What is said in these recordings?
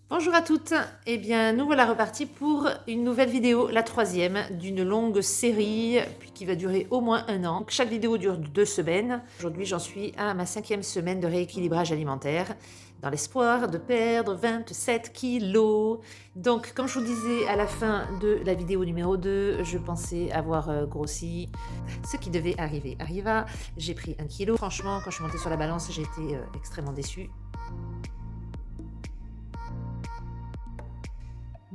Bonjour à toutes, eh bien nous voilà repartis pour une nouvelle vidéo, la troisième d'une longue série qui va durer au moins 1 an. Donc, chaque vidéo dure 2 semaines. Aujourd'hui j'en suis à ma 5e semaine de rééquilibrage alimentaire dans l'espoir de perdre 27 kilos. Donc comme je vous disais à la fin de la vidéo numéro 2, je pensais avoir grossi. Ce qui devait arriver arriva, j'ai pris 1 kilo. Franchement quand je suis montée sur la balance j'ai été extrêmement déçue.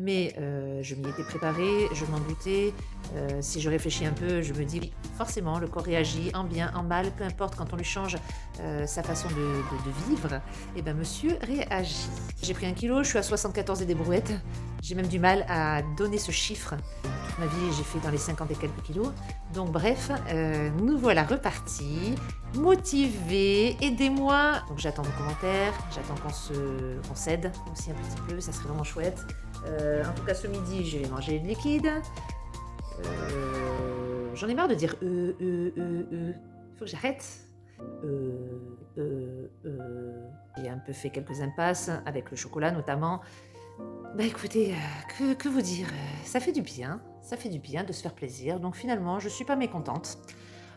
Mais je m'y étais préparée, je m'en doutais. Si je réfléchis un peu, je me dis oui, forcément, le corps réagit en bien, en mal, peu importe quand on lui change sa façon de vivre, et bien monsieur réagit. J'ai pris 1 kilo, je suis à 74 et des brouettes. J'ai même du mal à donner ce chiffre. Toute ma vie, j'ai fait dans les 50 et quelques kilos. Donc bref, nous voilà repartis, motivés, aidez-moi. Donc j'attends vos commentaires, j'attends qu'on s'aide aussi un petit peu, ça serait vraiment chouette. En tout cas, ce midi, j'ai mangé de liquide. J'en ai marre de dire Il faut que j'arrête. J'ai un peu fait quelques impasses avec le chocolat notamment. Bah écoutez, que vous dire, ça fait du bien de se faire plaisir. Donc finalement, je suis pas mécontente.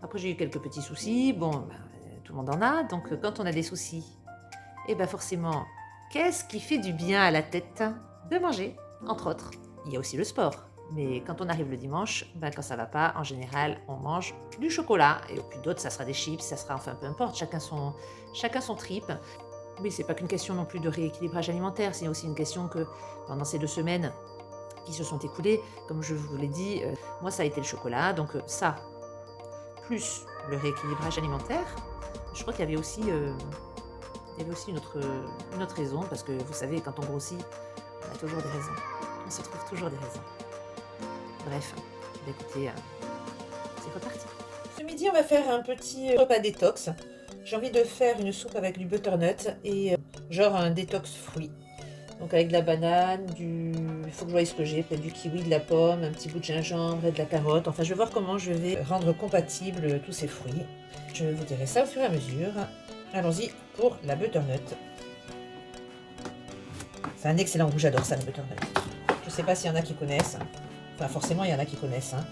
Après, j'ai eu quelques petits soucis. Bon, bah, tout le monde en a. Donc quand on a des soucis, et bien forcément, qu'est-ce qui fait du bien à la tête? De manger, entre autres. Il y a aussi le sport. Mais quand on arrive le dimanche, ben quand ça va pas, en général, on mange du chocolat. Et puis d'autres, ça sera des chips, ça sera enfin peu importe, chacun son trip. Oui, c'est pas qu'une question non plus de rééquilibrage alimentaire, c'est aussi une question que pendant ces 2 semaines qui se sont écoulées, comme je vous l'ai dit, moi ça a été le chocolat, donc ça, plus le rééquilibrage alimentaire. Je crois qu'il y avait aussi une autre raison, parce que vous savez, quand on grossit, on a toujours des raisons. On se trouve toujours des raisons. Bref, écoutez, c'est reparti. Ce midi, on va faire un petit repas détox. J'ai envie de faire une soupe avec du butternut et genre un détox fruits. Donc avec de la banane, il faut que je voie ce que j'ai, peut-être du kiwi, de la pomme, un petit bout de gingembre et de la carotte. Enfin, je vais voir comment je vais rendre compatibles tous ces fruits. Je vous dirai ça au fur et à mesure. Allons-y pour la butternut. C'est un excellent goût, j'adore ça, la butternut. Je ne sais pas s'il y en a qui connaissent. Enfin, forcément, il y en a qui connaissent. Hein.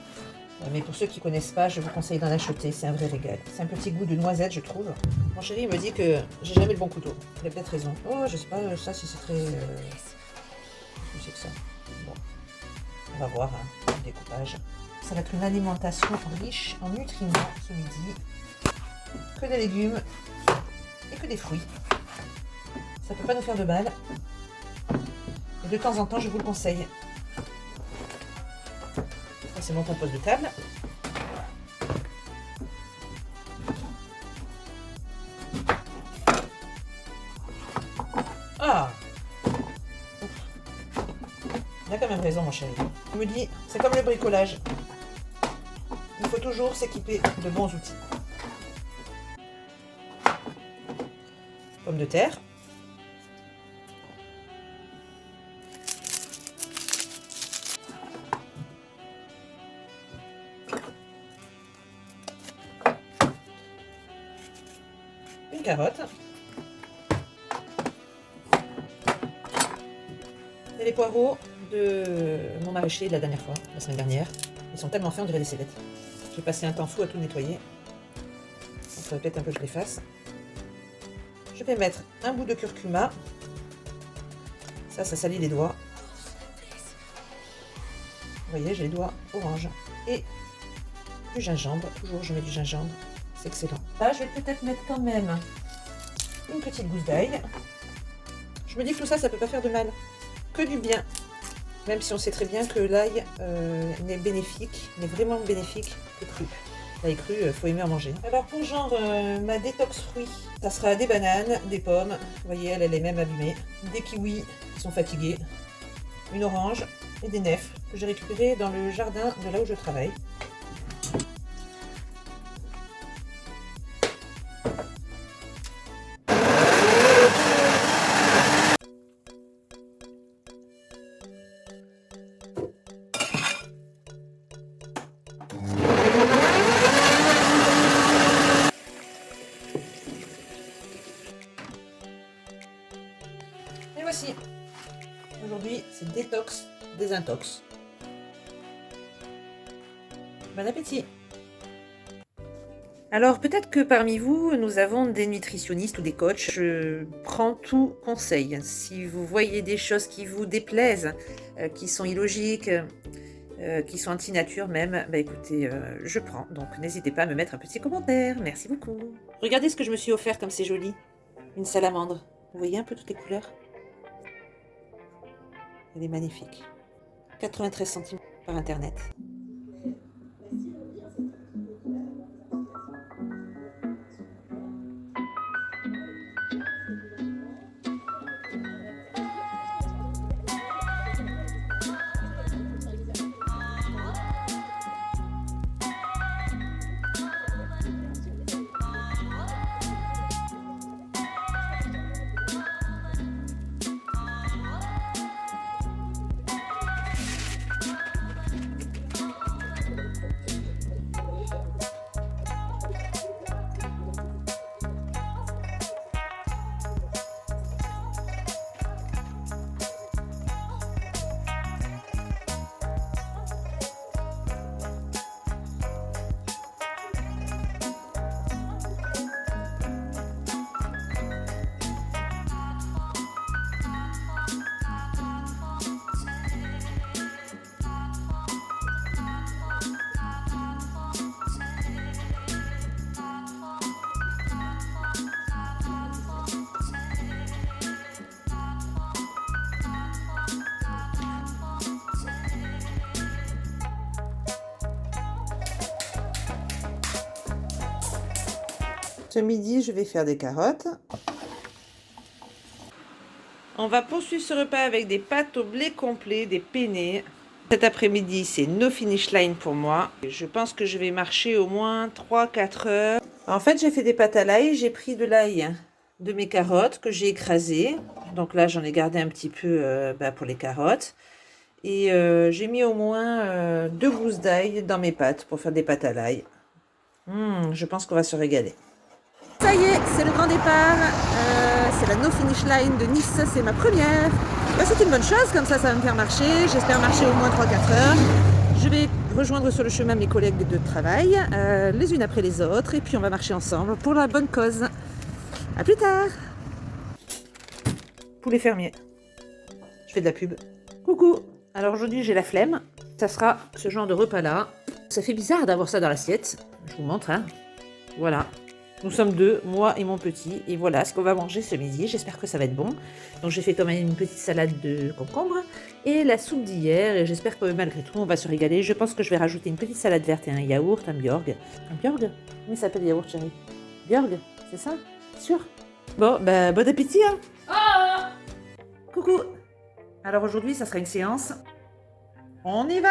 Mais pour ceux qui ne connaissent pas, je vous conseille d'en acheter. C'est un vrai régal. C'est un petit goût de noisette, je trouve. Mon chéri me dit que j'ai jamais le bon couteau. Il a peut-être raison. Oh, je sais pas, ça, si c'est très... Je sais que ça. Bon, on va voir, hein, le découpage. Ça va être une alimentation riche en nutriments ce midi. Que des légumes et que des fruits. Ça peut pas nous faire de mal. Et de temps en temps, je vous le conseille. Ça, c'est mon compost de table. Ah! Il a quand même raison, mon chéri. Il me dit, c'est comme le bricolage. Il faut toujours s'équiper de bons outils. Pommes de terre. Une carotte. Et les poireaux de mon maraîcher de la dernière fois, la semaine dernière. Ils sont tellement faits, on dirait des cébettes. J'ai passé un temps fou à tout nettoyer. Il faudrait peut-être un peu que je les fasse. Je vais mettre un bout de curcuma. Ça salit les doigts. Vous voyez, j'ai les doigts orange. Et du gingembre. Toujours, je mets du gingembre. C'est excellent. Là, je vais peut-être mettre quand même une petite gousse d'ail. Je me dis que tout ça, ça peut pas faire de mal. Que du bien. Même si on sait très bien que l'ail n'est bénéfique, n'est vraiment bénéfique que cru. L'ail cru, faut aimer en manger. Alors pour genre ma détox fruits, ça sera des bananes, des pommes, vous voyez elle est même abîmée, des kiwis qui sont fatigués, une orange et des nèfles que j'ai récupérées dans le jardin de là où je travaille. Et voici Aujourd'hui, c'est détox, désintox. Bon appétit! Alors peut-être que parmi vous, nous avons des nutritionnistes ou des coachs. Je prends tout conseil. Si vous voyez des choses qui vous déplaisent, qui sont illogiques, qui sont anti-nature même, bah écoutez, je prends. Donc n'hésitez pas à me mettre un petit commentaire. Merci beaucoup. Regardez ce que je me suis offert comme c'est joli. Une salamandre. Vous voyez un peu toutes les couleurs? Elle est magnifique. 93 centimes par internet. Ce midi, je vais faire des carottes. On va poursuivre ce repas avec des pâtes au blé complet, des penne. Cet après-midi, c'est no finish line pour moi. Je pense que je vais marcher au moins 3-4 heures. En fait, j'ai fait des pâtes à l'ail. J'ai pris de l'ail de mes carottes que j'ai écrasées. Donc là, j'en ai gardé un petit peu pour les carottes. Et j'ai mis au moins 2 gousses d'ail dans mes pâtes pour faire des pâtes à l'ail. Je pense qu'on va se régaler. Ça y est, c'est le grand départ. C'est la no finish line de Nice, c'est ma première. C'est une bonne chose, comme ça va me faire marcher. J'espère marcher au moins 3-4 heures. Je vais rejoindre sur le chemin mes collègues de travail, les unes après les autres, et puis on va marcher ensemble pour la bonne cause. A plus tard. Poulet fermier. Je fais de la pub. Coucou. Alors aujourd'hui j'ai la flemme. Ça sera ce genre de repas là. Ça fait bizarre d'avoir ça dans l'assiette. Je vous montre, hein. Voilà. Nous sommes deux, moi et mon petit, et voilà ce qu'on va manger ce midi. J'espère que ça va être bon. Donc j'ai fait quand même une petite salade de concombre et la soupe d'hier, et j'espère que malgré tout on va se régaler. Je pense que je vais rajouter une petite salade verte et un yaourt, un Bjorg. Un Bjorg? Comment il s'appelle le yaourt, chérie? Bjorg, c'est ça? Sûr? Bon, bah bon appétit, hein. Coucou. Alors aujourd'hui ça sera une séance. On y va.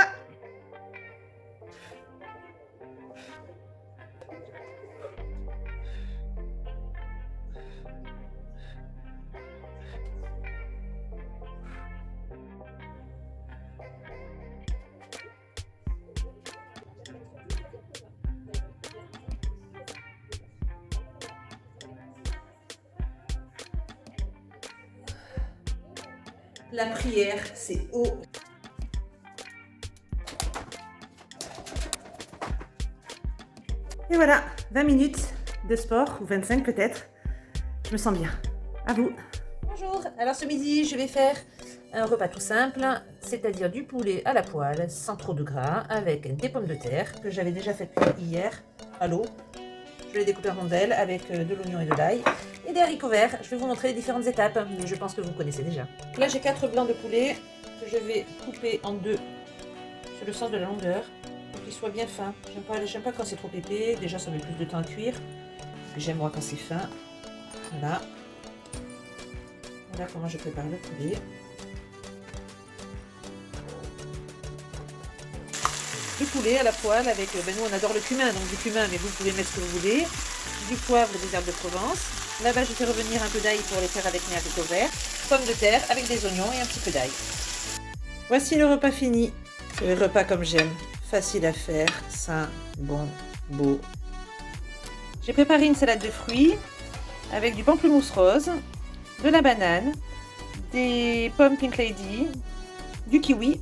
La prière, c'est haut. Et voilà, 20 minutes de sport, ou 25 peut-être. Je me sens bien. À vous. Bonjour, alors ce midi, je vais faire un repas tout simple, c'est-à-dire du poulet à la poêle, sans trop de gras, avec des pommes de terre que j'avais déjà fait cuire hier à l'eau. Je les découpe en rondelles avec de l'oignon et de l'ail. Et des haricots verts. Je vais vous montrer les différentes étapes, mais je pense que vous connaissez déjà. Là, j'ai 4 blancs de poulet que je vais couper en deux sur le sens de la longueur pour qu'ils soient bien fins. J'aime pas quand c'est trop épais. Déjà, ça met plus de temps à cuire. J'aime moi quand c'est fin. Voilà. Voilà comment je prépare le poulet. Du poulet à la poêle avec, nous on adore le cumin, donc du cumin, mais vous pouvez mettre ce que vous voulez. Du poivre et des herbes de Provence. Là-bas, je fais revenir un peu d'ail pour les faire avec mes haricots verts. Pommes de terre avec des oignons et un petit peu d'ail. Voici le repas fini. Le repas comme j'aime. Facile à faire, sain, bon, beau. J'ai préparé une salade de fruits avec du pamplemousse rose, de la banane, des pommes Pink Lady, du kiwi,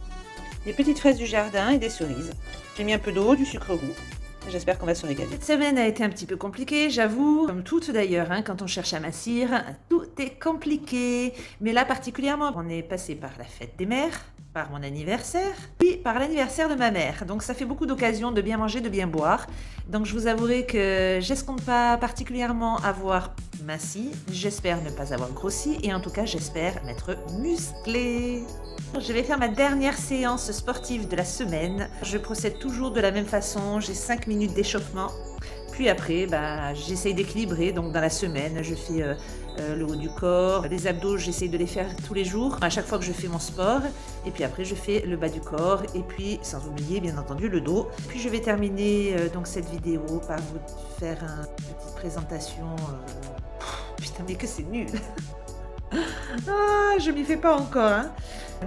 des petites fraises du jardin et des cerises. J'ai mis un peu d'eau, du sucre roux. J'espère qu'on va se régaler. Cette semaine a été un petit peu compliquée, j'avoue, comme toutes d'ailleurs, hein, quand on cherche à mincir, tout est compliqué. Mais là particulièrement, on est passé par la fête des mères, par mon anniversaire, puis par l'anniversaire de ma mère. Donc ça fait beaucoup d'occasions de bien manger, de bien boire. Donc je vous avouerai que j'escompte pas particulièrement avoir minci, j'espère ne pas avoir grossi et en tout cas j'espère m'être musclée. Je vais faire ma dernière séance sportive de la semaine. Je procède toujours de la même façon, j'ai 5 minutes d'échauffement. Puis après, j'essaye d'équilibrer. Donc dans la semaine, je fais le haut du corps. Les abdos, j'essaye de les faire tous les jours, à chaque fois que je fais mon sport. Et puis après, je fais le bas du corps. Et puis, sans oublier, bien entendu, le dos. Puis je vais terminer donc cette vidéo par vous faire une petite présentation. Putain, mais que c'est nul. Ah, je m'y fais pas encore, hein.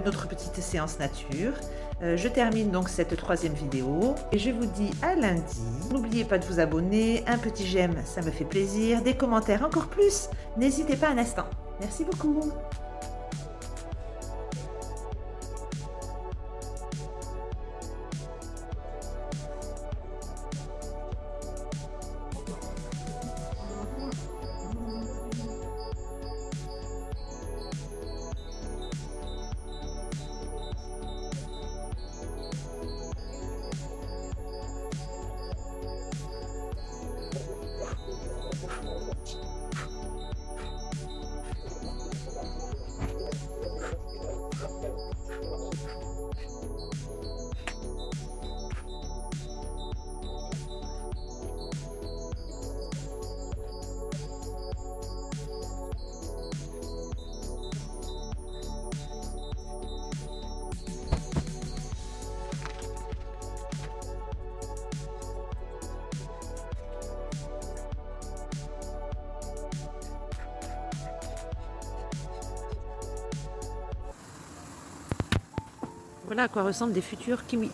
Notre petite séance nature. Je termine donc cette 3e vidéo et je vous dis à lundi. N'oubliez pas de vous abonner, un petit j'aime, ça me fait plaisir, des commentaires encore plus. N'hésitez pas un instant. Merci beaucoup. Voilà à quoi ressemblent des futurs kiwis.